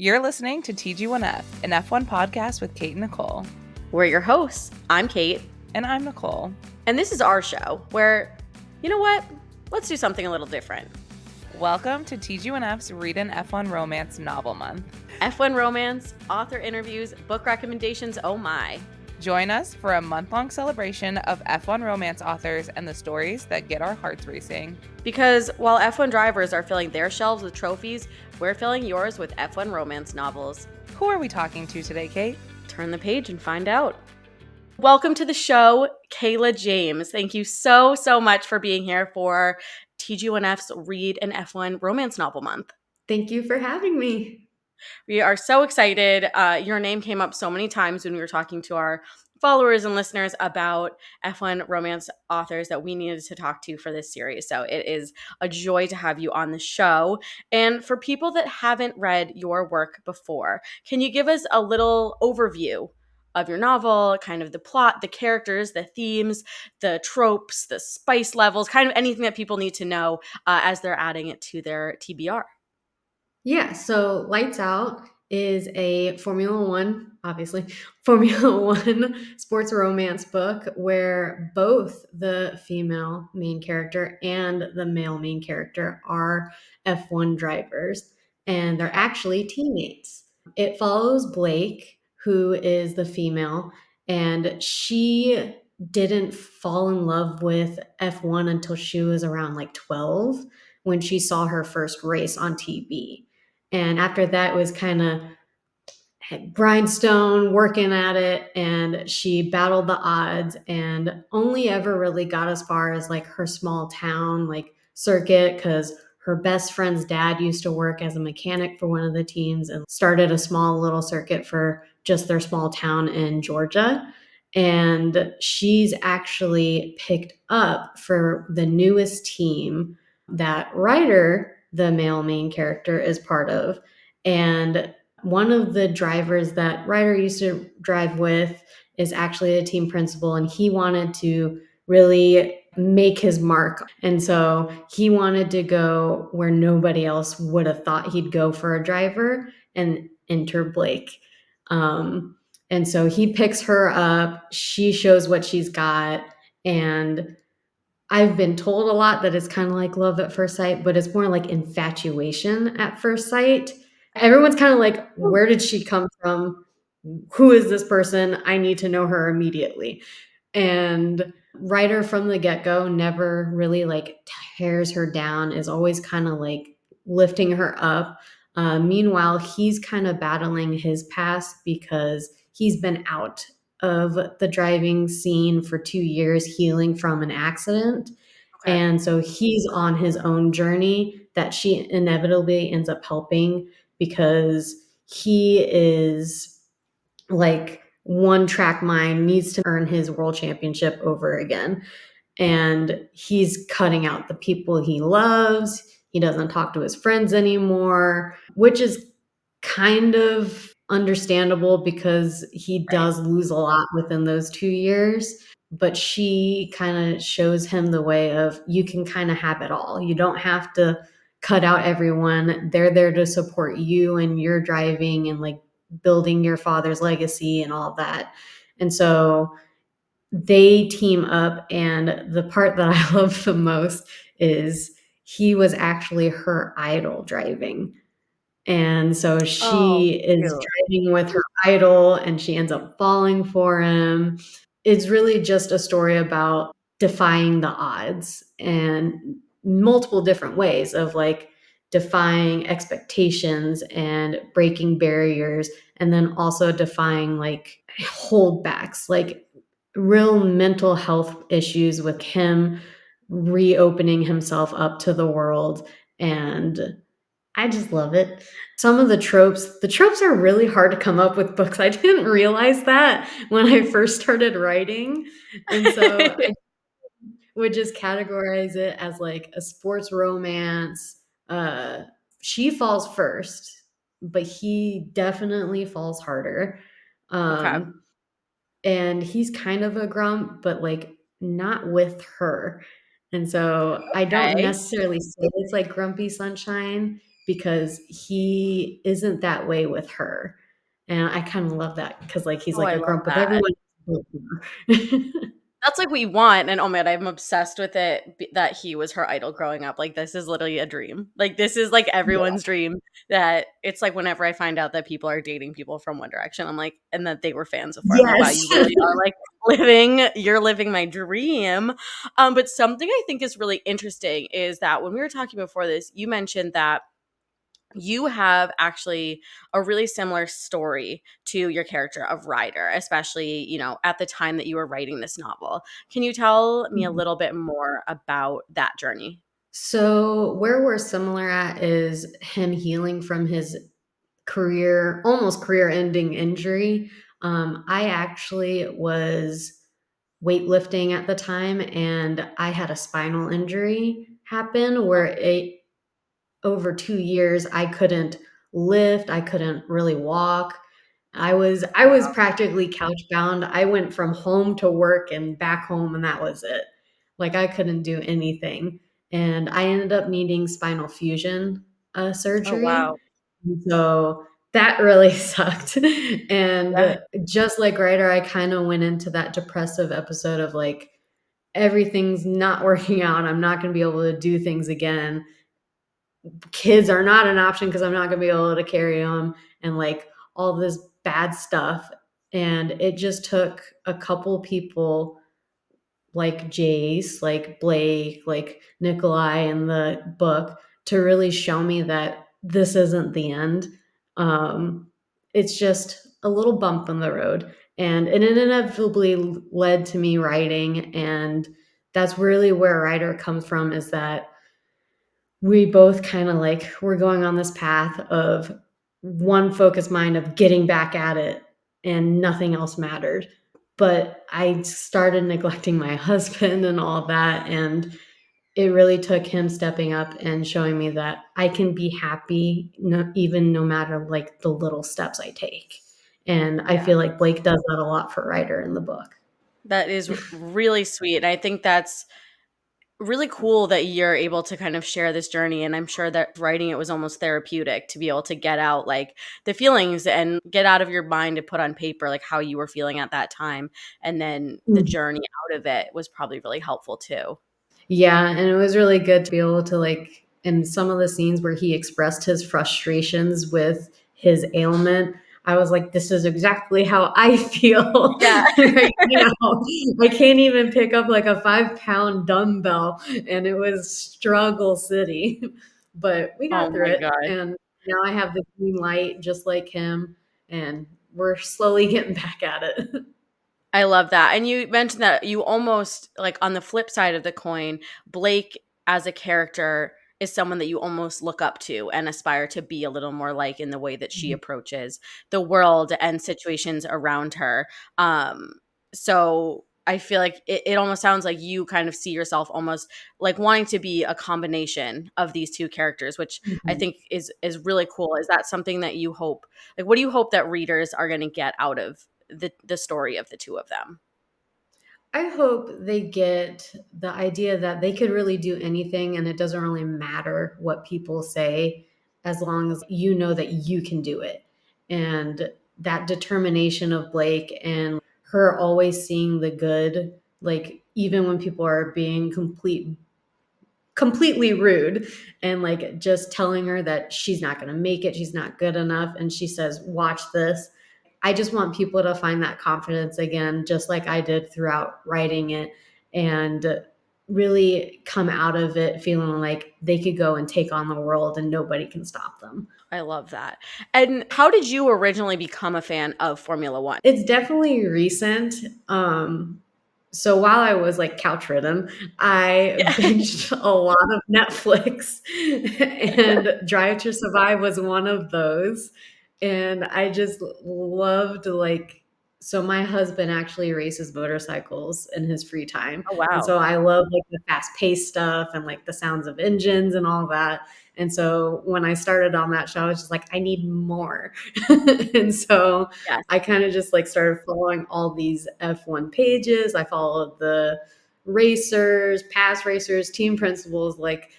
You're listening to TG1F, an F1 podcast with Kate and Nicole. We're your hosts. I'm Kate. And I'm Nicole. And this is our show where, you know what? Let's do something a little different. Welcome to TG1F's Read an F1 Romance Novel Month. F1 romance, author interviews, book recommendations, oh my. Join us for a month-long celebration of F1 romance authors and the stories that get our hearts racing. Because while F1 drivers are filling their shelves with trophies, we're filling yours with F1 romance novels. Who are we talking to today, Kate? Turn the page and find out. Welcome to the show, Kayla James. Thank you so much for being here for TG1F's Read an F1 Romance Novel Month. Thank you for having me. We are so excited. Your name came up so many times when we were talking to our followers and listeners about F1 romance authors that we needed to talk to for this series. So it is a joy to have you on the show. And for people that haven't read your work before, can you give us a little overview of your novel, kind of the plot, the characters, the themes, the tropes, the spice levels, kind of anything that people need to know as they're adding it to their TBR? Yeah, so Lights Out is a Formula One sports romance book where both the female main character and the male main character are F1 drivers, and they're actually teammates. It follows Blake, who is the female, and she didn't fall in love with F1 until she was around like 12 when she saw her first race on TV. And after that, it was kind of grindstone, working at it, and she battled the odds and only ever really got as far as like her small town like circuit because her best friend's dad used to work as a mechanic for one of the teams and started a small little circuit for just their small town in Georgia. And she's actually picked up for the newest team that Ryder, the male main character, is part of. And one of the drivers that Ryder used to drive with is actually a team principal, and he wanted to really make his mark. And so he wanted to go where nobody else would have thought he'd go for a driver and enter Blake. And so he picks her up. She shows what she's got. And I've been told a lot that it's kind of like love at first sight, but it's more like infatuation at first sight. Everyone's kind of like, where did she come from? Who is this person? I need to know her immediately. And Ryder from the get-go never really like tears her down, is always kind of like lifting her up. Meanwhile, he's kind of battling his past because he's been out of the driving scene for 2 years, healing from an accident. Okay. And so he's on his own journey that she inevitably ends up helping because he is like one track mind, needs to earn his world championship over again. And he's cutting out the people he loves. He doesn't talk to his friends anymore, which is kind of understandable because he does lose a lot within those 2 years. But she kind of shows him the way of you can kind of have it all. You don't have to cut out everyone. They're there to support you and your driving and like building your father's legacy and all that. And so they team up, and the part that I love the most is he was actually her idol driving. And so she is driving with her idol and she ends up falling for him. It's really just a story about defying the odds and multiple different ways of like defying expectations and breaking barriers, and then also defying like holdbacks, like real mental health issues with him reopening himself up to the world. And I just love it. Some of the tropes are really hard to come up with books. I didn't realize that when I first started writing. And so I would just categorize it as like a sports romance. She falls first, but he definitely falls harder. Okay. And he's kind of a grump, but like not with her. And so I don't necessarily say it's like grumpy sunshine because he isn't that way with her. And I kind of love that because like he's Oh, like I a love grump with that. everyone. That's like what you want, and oh man, I'm obsessed with it that he was her idol growing up. Like this is literally a dream. Like this is like Yeah. everyone's dream. That it's like whenever I find out that people are dating people from One Direction, I'm like, and that they were fans before. I'm like, wow, Yes. you really are like you're living my dream. But something I think is really interesting is that when we were talking before this, you mentioned that you have actually a really similar story to your character of Ryder, especially, at the time that you were writing this novel. Can you tell me a little bit more about that journey? So where we're similar at is him healing from his almost career ending injury. I actually was weightlifting at the time and I had a spinal injury happen where over 2 years I couldn't lift, I couldn't really walk. I was Wow. practically couch bound. I went from home to work and back home and that was it. Like I couldn't do anything. And I ended up needing spinal fusion Oh, surgery. wow. So that really sucked. Yeah. And just like Ryder, I kind of went into that depressive episode of like everything's not working out. I'm not going to be able to do things again. Kids are not an option because I'm not going to be able to carry them and like all this bad stuff. And it just took a couple people like Jace, like Blake, like Nikolai in the book to really show me that this isn't the end. Um, it's just a little bump in the road. And it inevitably led to me writing. And that's really where a writer comes from is that we both kind of like we're going on this path of one focused mind of getting back at it and nothing else mattered. But I started neglecting my husband and all that. And it really took him stepping up and showing me that I can be happy, even no matter like the little steps I take. And I Yeah. feel like Blake does that a lot for Ryder in the book. That is really sweet. And I think that's really cool that you're able to kind of share this journey, and I'm sure that writing it was almost therapeutic to be able to get out like the feelings and get out of your mind and put on paper like how you were feeling at that time, and then the journey out of it was probably really helpful too. Yeah, and it was really good to be able to like in some of the scenes where he expressed his frustrations with his ailment, I was like, this is exactly how I feel Yeah. right now. I can't even pick up like a 5 pound dumbbell, and it was struggle city. But we Oh got through my it, gosh. and now I have the green light just like him, and we're slowly getting back at it. I love that. And you mentioned that you almost like on the flip side of the coin, Blake as a character is someone that you almost look up to and aspire to be a little more like in the way that she approaches the world and situations around her. Um, so I feel like it almost sounds like you kind of see yourself almost like wanting to be a combination of these two characters, which I think is really cool. Is that something that you hope, like what do you hope that readers are going to get out of the story of the two of them? I hope they get the idea that they could really do anything and it doesn't really matter what people say as long as you know that you can do it. And that determination of Blake and her always seeing the good, like even when people are being completely rude and like just telling her that she's not going to make it, she's not good enough and she says, "Watch this." I just want people to find that confidence again, just like I did throughout writing it, and really come out of it feeling like they could go and take on the world and nobody can stop them. I love that. And how did you originally become a fan of Formula One? It's definitely recent. So while I was like couch ridden, I Yeah. binged a lot of Netflix, and Drive to Survive was one of those. And I just loved like, so my husband actually races motorcycles in his free time. Oh, And wow. so I love like the fast paced stuff and like the sounds of engines and all that. And so when I started on that show, I was just like, I need more. And so Yes. I kind of just like started following all these F1 pages. I followed the racers, past racers, team principals. Like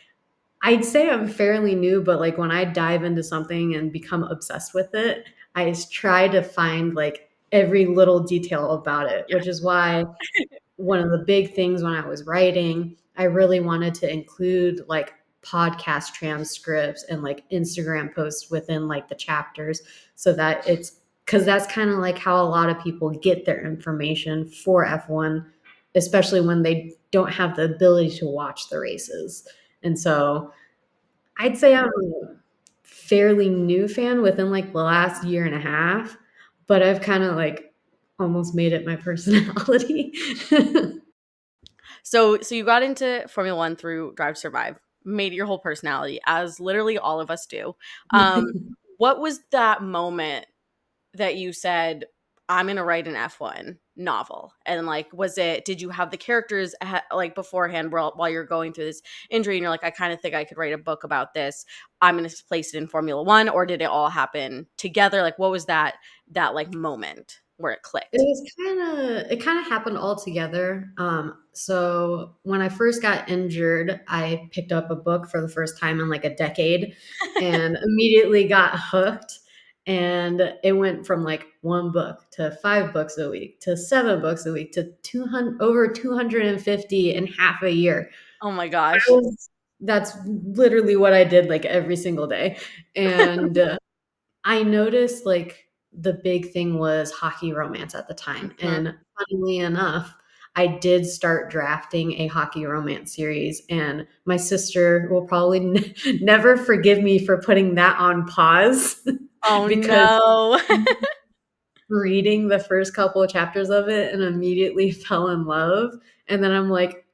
I'd say I'm fairly new, but like when I dive into something and become obsessed with it, I try to find like every little detail about it, which is why one of the big things when I was writing, I really wanted to include like podcast transcripts and like Instagram posts within like the chapters so that it's because that's kind of like how a lot of people get their information for F1, especially when they don't have the ability to watch the races. And so I'd say I'm a fairly new fan within like the last year and a half, but I've kind of like almost made it my personality. So you got into Formula One through Drive to Survive, made it your whole personality, as literally all of us do. Um, what was that moment that you said, I'm gonna write an F1 novel? And like, did you have the characters like beforehand while you're going through this injury and you're like, I kind of think I could write a book about this, I'm gonna place it in Formula One? Or did it all happen together? Like, what was that like moment where it clicked? It kind of happened all together. So when I first got injured, I picked up a book for the first time in like a decade and immediately got hooked. And it went from like one book to 5 books a week to 7 books a week to 200 over 250 in half a year. Oh my I gosh. was, that's literally what I did like every single day. And I noticed like the big thing was hockey romance at the time. Mhm. And funnily enough, I did start drafting a hockey romance series, and my sister will probably never forgive me for putting that on pause Oh because no. reading the first couple of chapters of it and immediately fell in love. And then I'm like,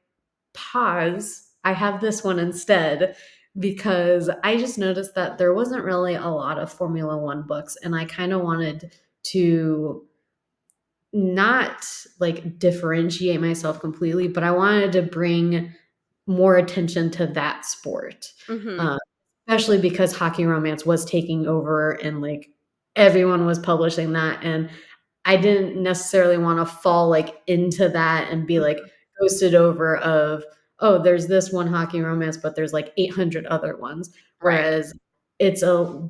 pause. I have this one instead because I just noticed that there wasn't really a lot of Formula One books, and I kind of wanted to not like differentiate myself completely, but I wanted to bring more attention to that sport, Mhm. uh, especially because hockey romance was taking over and like everyone was publishing that, and I didn't necessarily want to fall like into that and be like Mhm. ghosted over of, oh, there's this one hockey romance, but there's like 800 other ones. Right. Whereas it's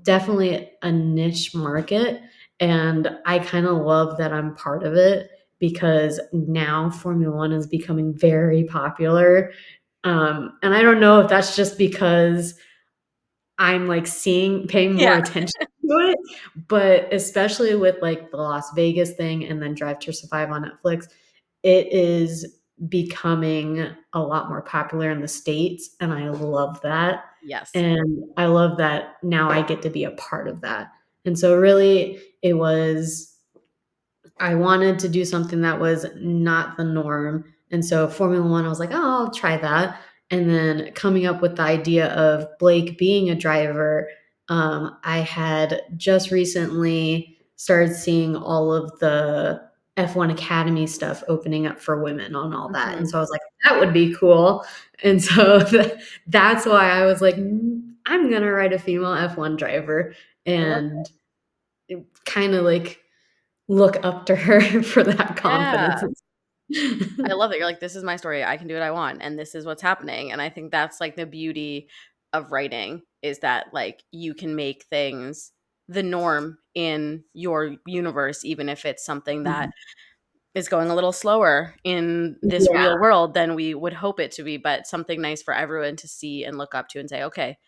definitely a niche market. And I kind of love that I'm part of it because now Formula One is becoming very popular. And I don't know if that's just because I'm, like, paying more Yeah. attention to it, but especially with, like, the Las Vegas thing and then Drive to Survive on Netflix, it is becoming a lot more popular in the States, and I love that, Yes. and I love that now I get to be a part of that, and so really, it was I wanted to do something that was not the norm. And so Formula One, I was like, oh, I'll try that. And then coming up with the idea of Blake being a driver, I had just recently started seeing all of the F1 Academy stuff opening up for women on all that. And Mhm. so I was like, that would be cool. And so that's why I was like, I'm going to write a female F1 driver I love and kind of like look up to her for that Yeah. confidence. I love that you're like, "This is my story, I can do what I want, and this is what's happening," and I think that's, like, the beauty of writing, is that, like, you can make things the norm in your universe, even if it's something that Mhm. is going a little slower in this Yeah. real world than we would hope it to be, but something nice for everyone to see and look up to and say, "Okay,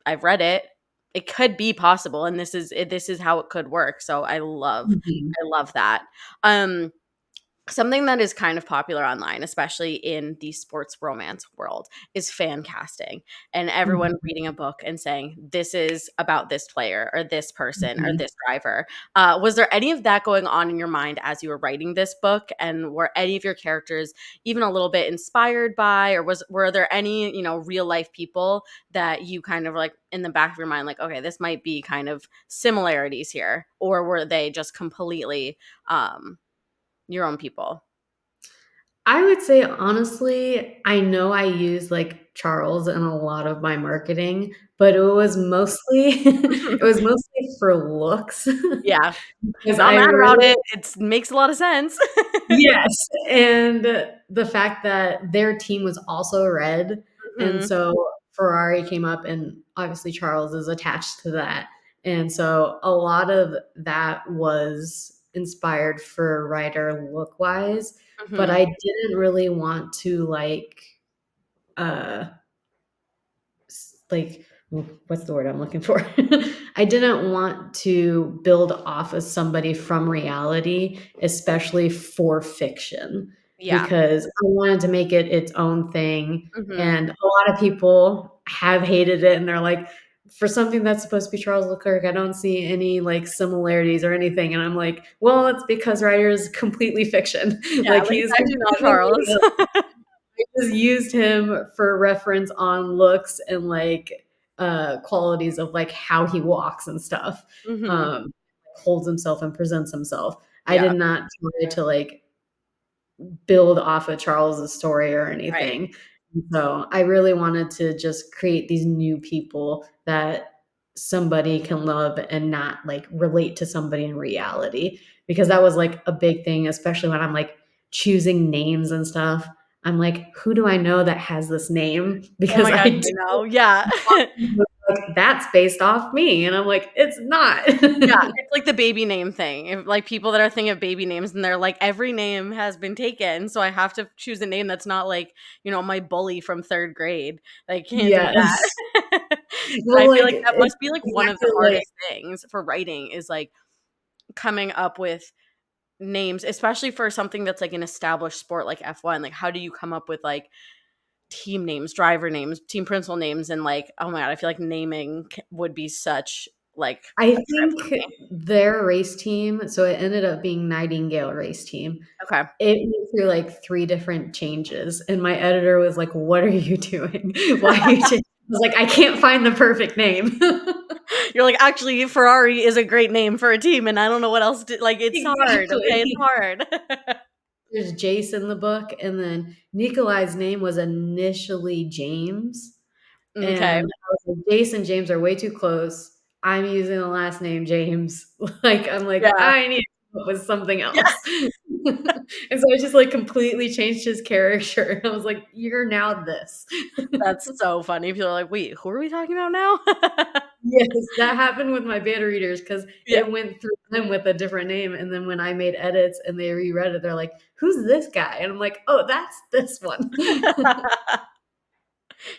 I've read it. It could be possible, and this is how it could work." So Mhm. I love that. Um, Something that is kind of popular online, especially in the sports romance world, is fan casting, and everyone Mhm. reading a book and saying, "This is about this player or this person or Mhm. this driver." Was there any of that going on in your mind as you were writing this book? And were any of your characters even a little bit inspired by, or were there any, real life people that you kind of like in the back of your mind, like, okay, this might be kind of similarities here, or were they just completely um, your own people? I would say, honestly, I know I use, like, Charles in a lot of my marketing, but it was mostly it was mostly for looks Yeah, because not I mad about really it, it's makes a lot of sense. Yes, and the fact that their team was also red, and Mhm. so Ferrari came up, and obviously Charles is attached to that. And so a lot of that was inspired for Ryder look wise, but Mhm. I didn't really want to uh like what's the word I'm looking for? I didn't want to build off of somebody from reality, especially for fiction, Yeah. because I wanted to make it its own thing. Mhm. And a lot of people have hated it, and they're like, for something that's supposed to be Charles Leclerc, I don't see any like similarities or anything. And I'm like, well, it's because Ryder is completely fiction. Yeah, Like like, he's it's actually not completely Charles. just used him for reference on looks and like qualities of like how he walks and stuff, Mhm. um holds himself and presents himself. I Yeah, did not try to like build off of Charles's story or right. anything. So I really wanted to just create these new people that somebody can love and not like relate to somebody in reality, because that was like a big thing, especially when I'm like choosing names and stuff. I'm like, who do I know that has this name? Oh Because my I gosh, do I know, yeah. like that's based off me. And I'm like, it's not. Yeah, it's like the baby name thing. If like people that are thinking of baby names and they're like, every name has been taken, so I have to choose a name that's not like, my bully from 3rd grade. I can't do Yes. that. And Well, I feel like like that it's must be like one of the exactly like hardest things for writing is like coming up with names, especially for something that's like an established sport like F1. Like, how do you come up with like team names, driver names, team principal names, and like, oh my god, I feel like naming would be such like I a trip for think me. their race team, so it ended up being Nightingale race team. Okay. It went through like 3 different changes, and my editor was like, "What are you doing? Why are you changing?" I was like, "I can't find the perfect name." You're like, actually, Ferrari is a great name for a team, and I don't know what else to like. It's hard. Okay, it's Exactly. hard. There's Jace in the book, and then Nikolai's name was initially James, Okay. and I was like, "Jace and James are way too close. I'm using the last name James." Like, I'm like, Yeah. "I need to come up with something Yeah. else." And so I just, like, completely changed his character. I was like, "You're now this." That's so funny. People are like, wait, who are we talking about now? Yes, that happened with my beta readers because Yeah. it went through them with a different name, and then when I made edits and they reread it, they're like, "Who's this guy?" And I'm like, "Oh, that's this one."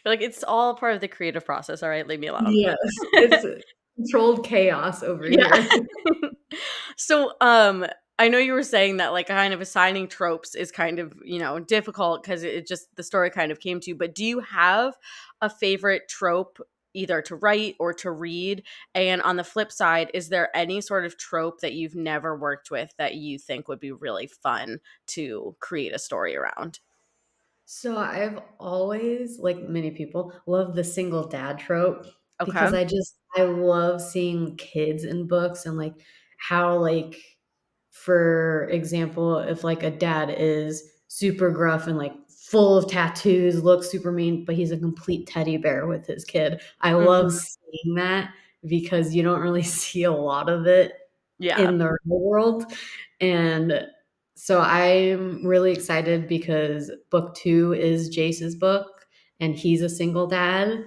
You're like, it's all part of the creative process. All right, leave me alone. Yes, it's controlled chaos over Yeah. here. So, I know you were saying that like kind of assigning tropes is kind of, difficult because it just the story kind of came to you, but do you have a favorite trope either to write or to read? And on the flip side, is there any sort of trope that you've never worked with that you think would be really fun to create a story around? So I've always, like many people, loved the single dad trope because Okay. I love seeing kids in books and like how like for example, if like a dad is super gruff and like full of tattoos, looks super mean, but he's a complete teddy bear with his kid. I love Mhm. seeing that because you don't really see a lot of it Yeah. in the real world. And so I'm really excited because book 2 is Jace's book, and he's a single dad.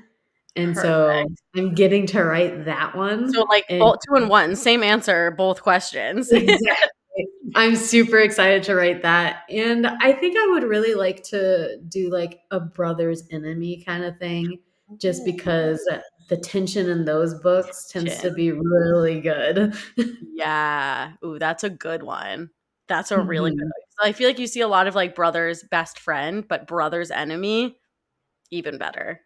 And so Perfect. I'm getting to write that So one. like And both 2 and 1, same answer, both questions. exactly. I'm super excited to write that. And I think I would really like to do like a brother's enemy kind of thing, just Ooh, because the tension in those books tends to tension. be really good. Yeah. Ooh, that's a good one. That's a really good Mhm. one. So I feel like you see a lot of, like, brother's best friend, but brother's enemy, even better.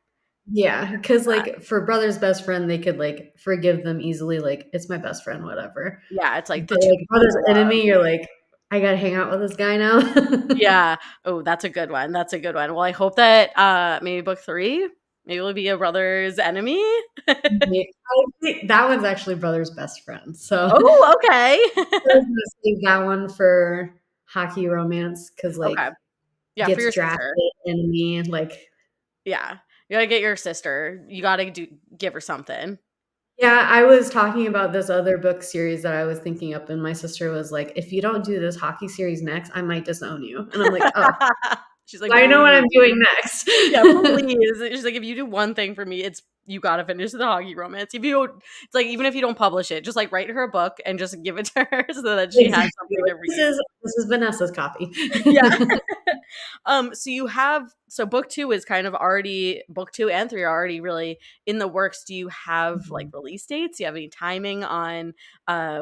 Yeah, because like, for brother's best friend, they could, like, forgive them easily, like, "It's my best friend, whatever." Yeah, it's like the But, 2 like, people brother's you love. enemy, you're like, "I gotta hang out with this guy now." Yeah. Oh, that's a good one, that's a good one. Well, I hope that, maybe book 3, maybe it'll be a brother's enemy? Yeah, I think that one's actually brother's best friend, so Oh, okay. I was gonna save that one for hockey romance because Okay. like, Yeah, for gets your sister. drafted, enemy, like Yeah. You gotta get your sister. You gotta give her something. yeah, I was talking about this other book series that I was thinking up, and my sister was like, "If you don't do this hockey series next, I might disown you." And I'm like, "Oh." She's like, I know what I'm "Please." doing next. Yeah, please. She's like, "If you do one thing for me, it's you gotta finish the Hoggy romance. If you don't it's like, even if you don't publish it, just, like, write her a book and just give it to her so that she has Exactly. something Like, to read." this is Vanessa's copy. Yeah. So book 2 is kind of already book 2 and 3 are already really in the works. Do you have, like, Mhm. release dates? Do you have any timing on,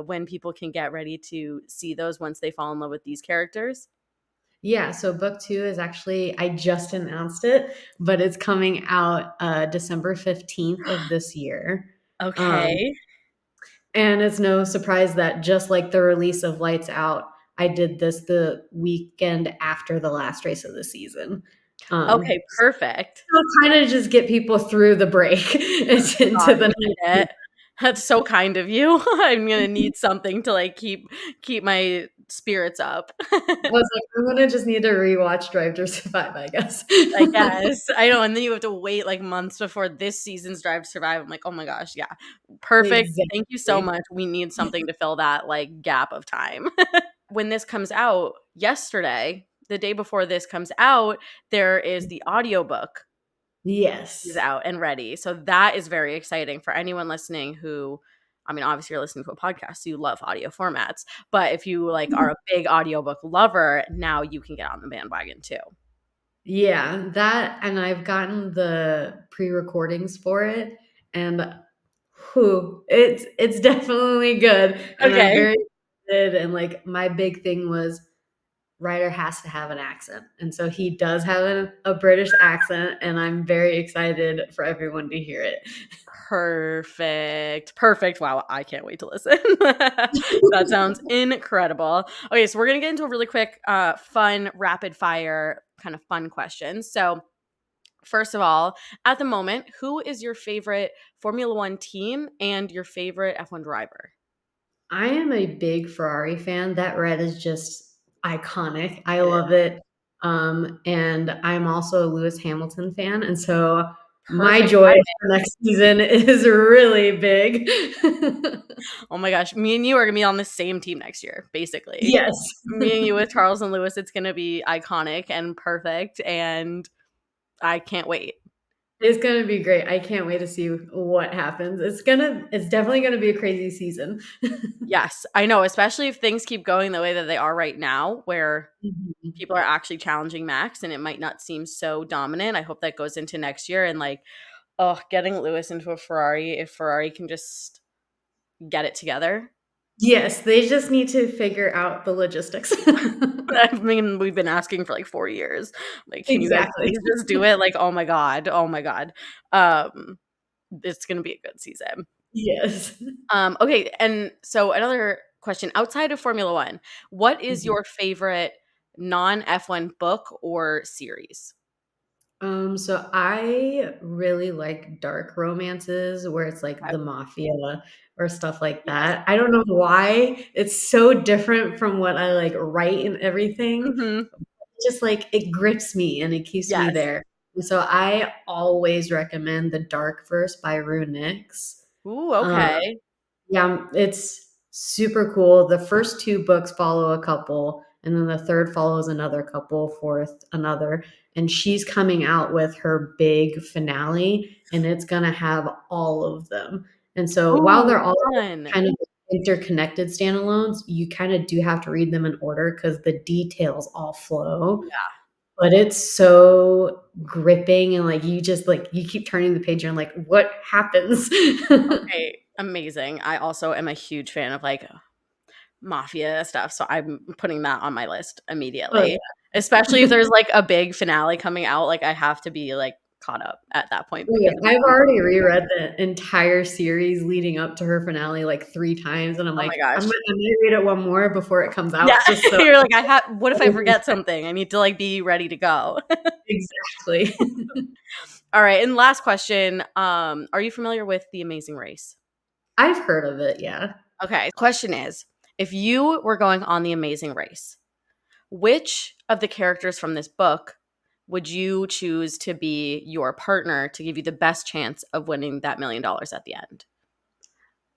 when people can get ready to see those once they fall in love with these characters? Yeah, so book 2 is actually I just announced it, but it's coming out, December 15th of this year. Um, Okay. and it's no surprise that just like the release of Lights Out, I did this the weekend after the last race of the season. Okay, perfect. So kinda just get people through the break and into God, the we next need it. That's so kind of you. I'm gonna need something to, like, keep my spirits up. I was like, "I'm gonna just need to rewatch Drive to Survive, I guess." I guess. I know, and then you have to wait, like, months before this season's Drive to Survive. I'm like, "Oh my gosh, yeah. Perfect. Thank you so Exactly. much. We need something to fill that, like, gap of time." When this comes out yesterday, the day before this comes out, there is the audiobook is Yes. out and ready. So that is very exciting for anyone listening who I mean, obviously you're listening to a podcast, so you love audio formats, but if you, like, are a big audiobook lover, now you can get on the bandwagon too. Yeah, that and I've gotten the pre-recordings for it, and whew, it's definitely good, and I'm Okay. very excited, and, like, my big thing was Ryder has to have an accent, and so he does have a British accent, and I'm very excited for everyone to hear it. Perfect. Perfect. Wow, I can't wait to listen. That sounds incredible. Okay, so we're gonna get into a really quick, fun, rapid fire kind of fun questions. So, first of all, at the moment, who is your favorite Formula One team and your favorite F1 driver? I am a big Ferrari fan. That red is just iconic. I It is love it. And I'm also a Lewis Hamilton fan, and so my perfect joy timing. for next season is really big. Oh my gosh, me and you are gonna be on the same team next year, basically. Yes. Me and you with Charles and Lewis, it's gonna be iconic and perfect, and I can't wait. It's gonna be great. I can't wait to see what happens. It's definitely gonna be a crazy season. Yes, I know, especially if things keep going the way that they are right now, where Mhm. people are actually challenging Max and it might not seem so dominant. I hope that goes into next year and, like, oh, getting Lewis into a Ferrari, if Ferrari can just get it together. Yes, they just need to figure out the logistics. I mean, we've been asking for like 4 years. Like, "Can you guys Exactly. please just do it?" Like, oh my god, oh my god. Um, it's gonna be a good season. Yes. Okay, and so another question, outside of Formula One, what is Mhm. your favorite non-F1 book or series? So I really like dark romances where it's like Okay. the mafia or stuff like Yes. that. I don't know why it's so different from what I like write and everything. Mhm. Just like it grips me and it keeps me Yes. there. And so I always recommend The Dark Verse by Rue Nix. Ooh, Um, okay. yeah, it's super cool. The first 2 books follow a couple, and then the 3rd follows another couple, 4th another, and she's coming out with her big finale, and it's gonna have all of them. And so while Ooh, they're all fun. kind of interconnected standalones, you kinda do have to read them in order because the details all flow, Yeah, but it's so gripping and, like, you just, like you keep turning the page and like, "What happens?" okay, amazing. I also am a huge fan of, like, mafia stuff, so I'm putting that on my list Oh, immediately, especially if yeah. there's, like, a big finale coming out, like, I have to be, like, caught up at that point Yeah, because it's I've gonna be already reread the entire series leading up to her finale, like, 3 times, and I'm oh my like, gosh. I might read it one more before it comes Yeah, out just so you're like, "I have what if I everything's forget something? I need to, like, be ready to go." exactly. Alright, and last question, are you familiar with The Amazing Race? I've heard of it, yeah. Okay, question is, if you were going on The Amazing Race, which of the characters from this book would you choose to be your partner to give you the best chance of winning that $1,000,000 at the end?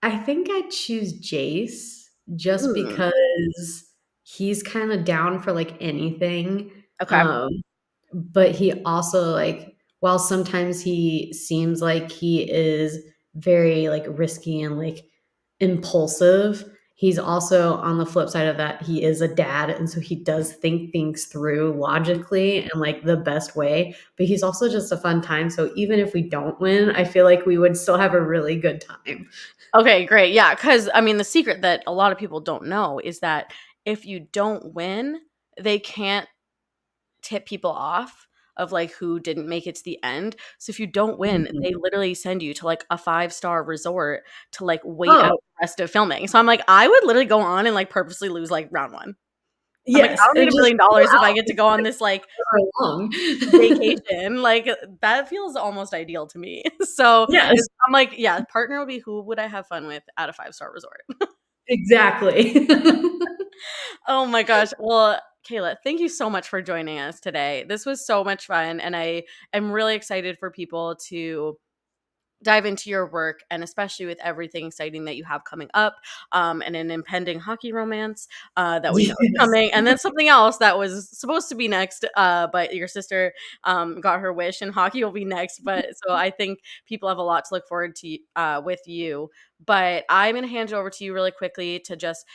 I think I'd choose Jace just Mm, because he's kinda down for, like, anything, okay. um but he also like, while sometimes he seems like he is very like risky and like impulsive, he's also on the flip side of that, he is a dad, and so he does think things through logically and like the best way, but he's also just a fun time. So even if we don't win, I feel like we would still have a really good time. Okay, great. Yeah, because I mean, the secret that a lot of people don't know is that if you don't win, they can't tip people off of like who didn't make it to the end. So if you don't win, Mhm. they literally send you to like a 5-star resort to like wait Oh, out the rest of filming. So I'm like, I would literally go on and like purposely lose like round one. I'm like, I yes, don't need and $1 just million go if I out get to go on this like for long. vacation. Like that feels almost ideal to me. So Yes, I'm like, yeah, partner would be who would I have fun with at a 5-star resort? exactly. Oh my gosh. Well, Kayla, thank you so much for joining us today. This was so much fun, and I am really excited for people to dive into your work, and especially with everything exciting that you have coming up, and an impending hockey romance that we know is Yes. coming, and then something else that was supposed to be next, but your sister got her wish and hockey will be next. But so I think people have a lot to look forward to with you. But I'm going to hand it over to you really quickly to just,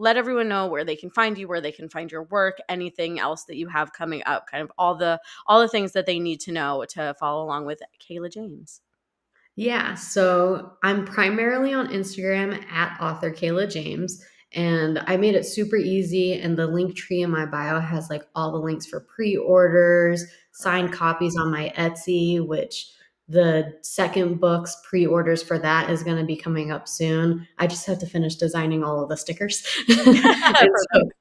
let everyone know where they can find you, where they can find your work, anything else that you have coming up, kind of all the things that they need to know to follow along with Kayla James. Yeah, so I'm primarily on Instagram at author Kayla James, and I made it super easy. And the link tree in my bio has like all the links for pre-orders, signed Perfect. copies on my Etsy, which the second book's pre-orders for that is going to be coming up soon. I just have to finish designing all of the stickers. And so Perfect.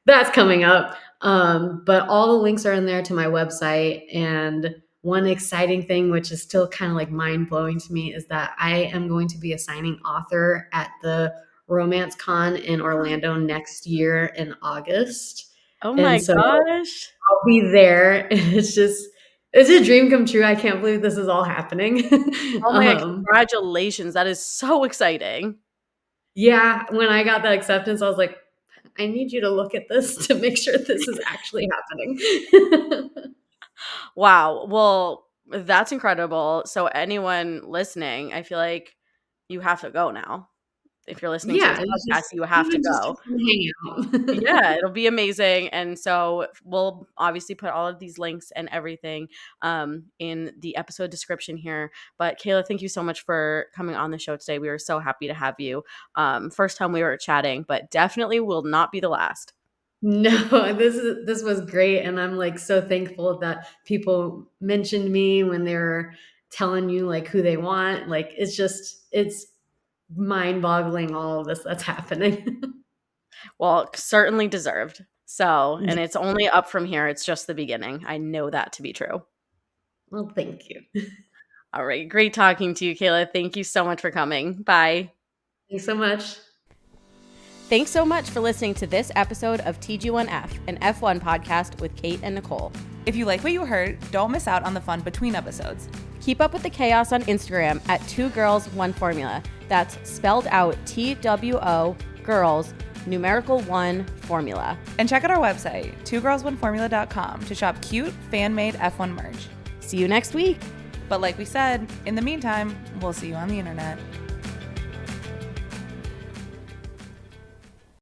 that's coming up. But all the links are in there to my website. And one exciting thing, which is still kind of like mind blowing to me, is that I am going to be a signing author at the Romance Con in Orlando next year in August. Oh And my so gosh. I'll be there. It's a dream come true. I can't believe this is all happening. Oh my god, um, congratulations. That is so exciting. yeah, when I got that acceptance, I was like, I need you to look at this to make sure this is actually happening. Wow. Well, that's incredible. So anyone listening, I feel like you have to go now. If you're listening to Yeah, this it's podcast, just you have to even just to go. come hang out. Yeah, it'll be amazing. And so we'll obviously put all of these links and everything in the episode description here. But Kayla, thank you so much for coming on the show today. We were so happy to have you. First time we were chatting, but definitely will not be the last. No, this was great, and I'm, like, so thankful that people mentioned me when they were telling you, like, who they want. Like, it's mind-boggling all of this that's happening. Well, certainly deserved. So, and it's only up from here. It's just the beginning. I know that to be true. Well, thank you. All right. Great talking to you, Kayla. Thank you so much for coming. Bye. Thanks so much. Thanks so much for listening to this episode of TG1F, an F1 podcast with Kate and Nicole. If you like what you heard, don't miss out on the fun between episodes. Keep up with the chaos on Instagram at 2girls1formula. That's spelled out TWO girls numerical 1 formula. And check out our website, twogirls1formula.com, to shop cute fan-made F1 merch. See you next week. But like we said, in the meantime, we'll see you on the internet.